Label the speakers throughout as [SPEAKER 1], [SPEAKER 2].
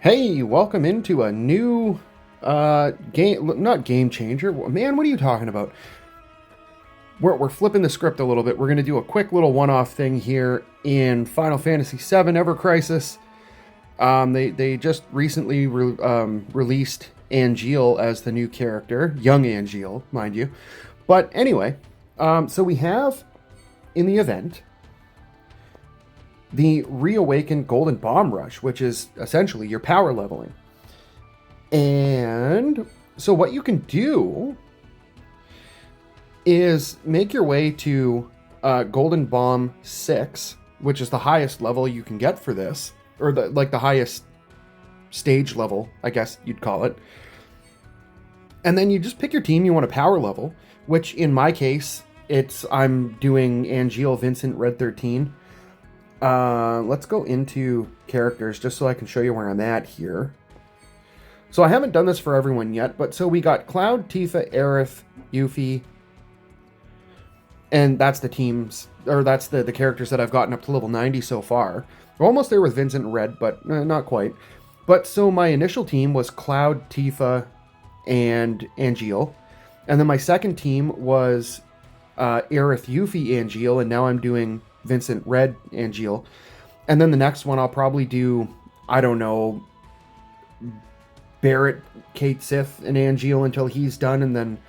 [SPEAKER 1] Hey, welcome into a new game, not game changer. Man, what are you talking about? We're flipping the script a little bit. We're going to do a quick little one-off thing here in Final Fantasy VII Ever Crisis. They just recently released Angeal as the new character, young Angeal, mind you. But anyway, so we have in the event the reawakened Golden Bomb Rush, which is essentially your power leveling. And so what you can do is make your way to Golden Bomb 6, which is the highest level you can get for this, or the highest stage level, I guess you'd call it. And then you just pick your team you want to power level, which in my case, I'm doing Angeal Vincent Red 13. Let's go into characters just so I can show you where I'm at here. So I haven't done this for everyone yet, but so we got Cloud, Tifa, Aerith, Yuffie, and that's the teams, or that's the characters that I've gotten up to level 90 so far. We're almost there with Vincent Red, but not quite. But so my initial team was Cloud, Tifa, and Angeal. And then my second team was Aerith, Yuffie, Angeal, and now I'm doing Vincent Red Angeal. And then the next one I'll probably do, I don't know, Barrett, Kate Sith, and Angeal until he's done, and then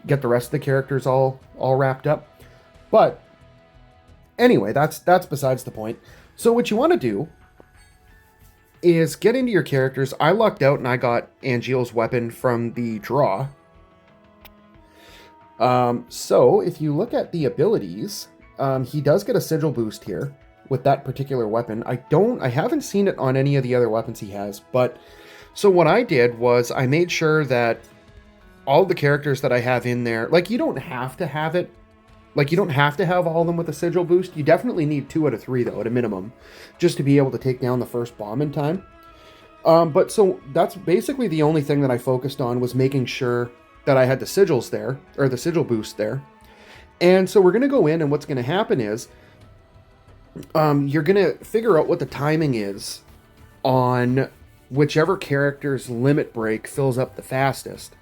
[SPEAKER 1] get the rest of the characters all wrapped up. But anyway, that's besides the point. So what you want to do is get into your characters. I lucked out and I got Angeal's weapon from the draw. So if you look at the abilities, he does get a sigil boost here with that particular weapon. I haven't seen it on any of the other weapons he has, but so what I did was I made sure that all the characters that I have in there, like you don't have to have it, like you don't have to have all of them with a sigil boost. You definitely need 2 out of 3 though, at a minimum, just to be able to take down the first bomb in time. But so that's basically the only thing that I focused on, was making sure that I had the sigils there, or the sigil boost there. And so we're going to go in, and what's going to happen is you're going to figure out what the timing is on whichever character's limit break fills up the fastest.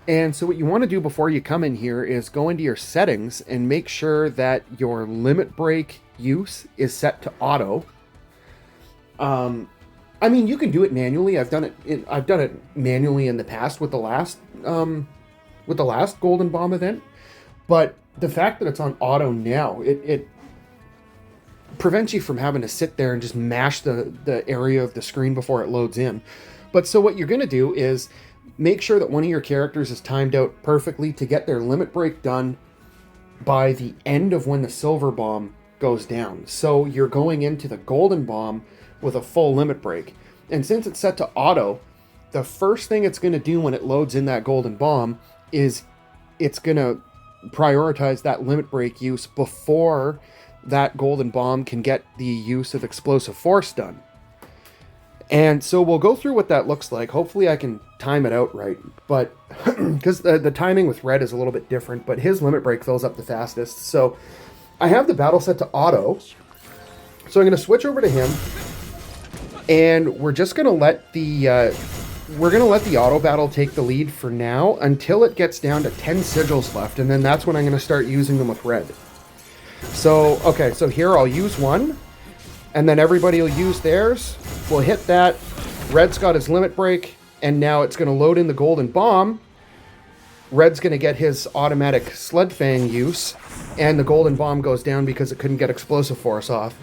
[SPEAKER 1] And so what you want to do before you come in here is go into your settings and make sure that your limit break use is set to auto. I mean, you can do it manually. I've done it manually in the past with the last Golden Bomb event, but the fact that it's on auto now, it prevents you from having to sit there and just mash the area of the screen before it loads in. But so what you're going to do is make sure that one of your characters is timed out perfectly to get their limit break done by the end of when the silver bomb goes down. So you're going into the golden bomb with a full limit break. And since it's set to auto, the first thing it's going to do when it loads in that golden bomb is it's going to prioritize that limit break use before that golden bomb can get the use of explosive force done. And so we'll go through what that looks like. Hopefully I can time it out right, but because the timing with Red is a little bit different, but his limit break fills up the fastest. So I have the battle set to auto, so I'm going to switch over to him, and we're just going to let the auto battle take the lead for now until it gets down to 10 sigils left, and then that's when I'm going to start using them with Red. So, okay, so here I'll use one, and then everybody will use theirs. We'll hit that. Red's got his limit break, and now it's going to load in the golden bomb. Red's going to get his automatic sled fang use, and the golden bomb goes down because it couldn't get explosive force off.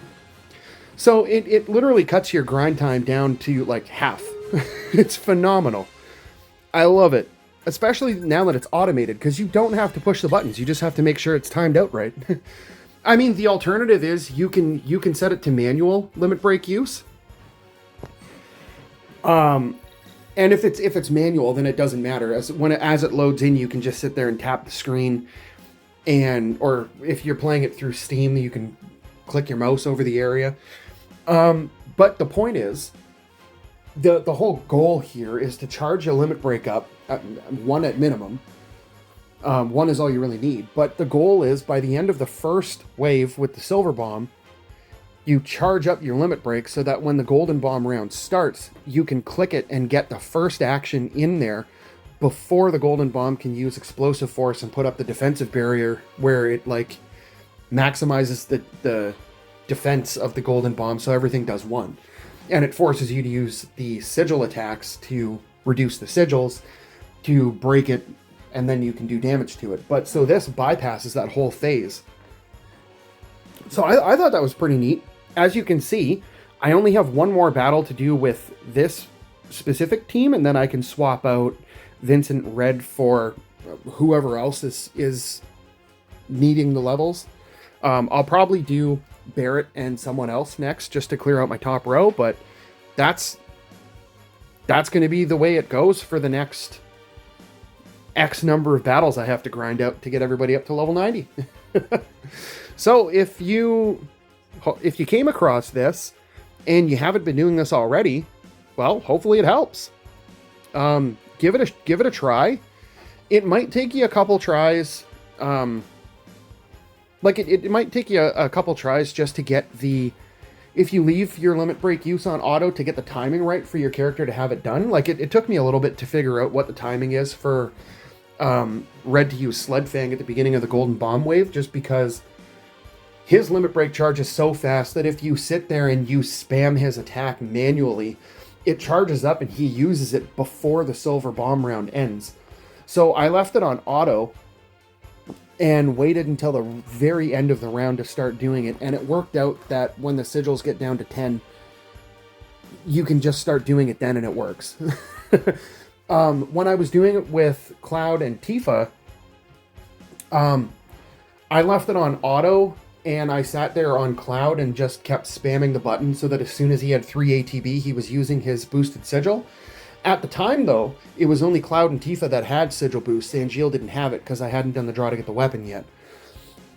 [SPEAKER 1] So it literally cuts your grind time down to like half. It's phenomenal. I love it. Especially now that it's automated, because you don't have to push the buttons. You just have to make sure it's timed out right. I mean, the alternative is you can set it to manual limit break use. And if it's manual, then it doesn't matter. As it loads in, you can just sit there and tap the screen, or if you're playing it through Steam, you can click your mouse over the area. But the point is, the whole goal here is to charge your limit break up, 1 at minimum. 1 is all you really need. But the goal is, by the end of the first wave with the silver bomb, you charge up your limit break so that when the golden bomb round starts, you can click it and get the first action in there before the golden bomb can use explosive force and put up the defensive barrier, where it like maximizes the defense of the golden bomb, so everything does 1. And it forces you to use the sigil attacks to reduce the sigils, to break it, and then you can do damage to it. But so this bypasses that whole phase. So I thought that was pretty neat. As you can see, I only have one more battle to do with this specific team, and then I can swap out Vincent Red for whoever else is needing the levels. I'll probably do Barrett and someone else next just to clear out my top row, but that's going to be the way it goes for the next X number of battles I have to grind out to get everybody up to level 90. So if you came across this and you haven't been doing this already, well, hopefully it helps. Give it a try. It might take you a couple tries. It might take you a couple tries just to get if you leave your limit break use on auto, to get the timing right for your character to have it done. Like it took me a little bit to figure out what the timing is for Red to use Sled Fang at the beginning of the golden bomb wave, just because his limit break charges so fast that if you sit there and you spam his attack manually, it charges up and he uses it before the silver bomb round ends. So I left it on auto and waited until the very end of the round to start doing it, and it worked out that when the sigils get down to 10, you can just start doing it then and it works. When I was doing it with Cloud and Tifa, I left it on auto, and I sat there on Cloud and just kept spamming the button so that as soon as he had 3 ATB, he was using his boosted sigil. At the time, though, it was only Cloud and Tifa that had sigil boosts. Angeal didn't have it because I hadn't done the draw to get the weapon yet.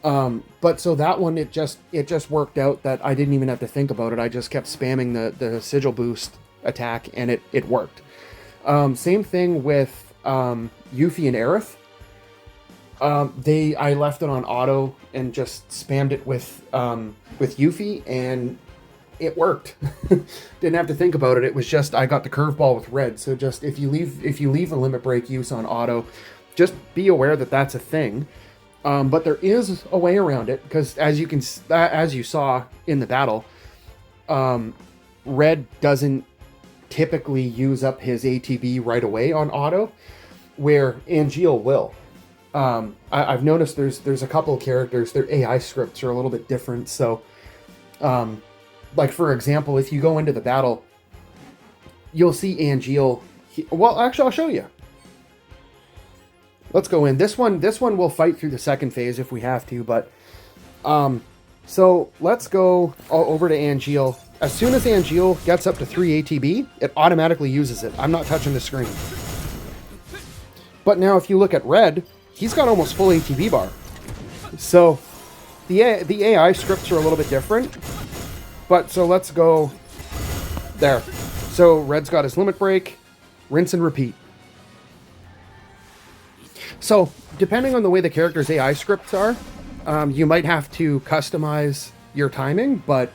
[SPEAKER 1] But so that one, it just worked out that I didn't even have to think about it. I just kept spamming the sigil boost attack, and it worked. Same thing with Yuffie and Aerith. I left it on auto and just spammed it with Yuffie, and it worked. Didn't have to think about it. It was just I got the curveball with Red. So just if you leave a limit break use on auto, just be aware that that's a thing. But there is a way around it, because as you saw in the battle, Red doesn't typically use up his ATB right away on auto, where Angeal will. I've noticed there's a couple of characters, their AI scripts are a little bit different. So, like for example, if you go into the battle, you'll see Angeal. Well, actually, I'll show you. Let's go in. This one we'll fight through the second phase if we have to, but so let's go over to Angeal. As soon as Angeal gets up to 3 ATB, it automatically uses it. I'm not touching the screen. But now if you look at Red, he's got almost full ATB bar. So the AI scripts are a little bit different. But so let's go there. So Red's got his limit break, rinse and repeat. So depending on the way the character's AI scripts are, you might have to customize your timing, but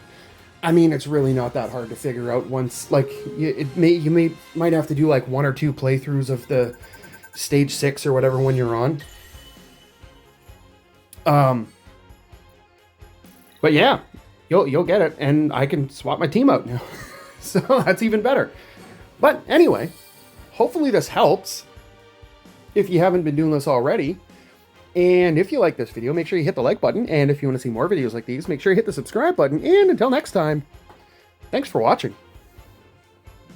[SPEAKER 1] I mean, it's really not that hard to figure out once, like, you might have to do like 1 or 2 playthroughs of the stage 6 or whatever when you're on. But yeah, you'll get it, and I can swap my team out now. So that's even better. But anyway, hopefully this helps if you haven't been doing this already. And if you like this video, make sure you hit the like button. And if you want to see more videos like these, make sure you hit the subscribe button. And until next time, thanks for watching.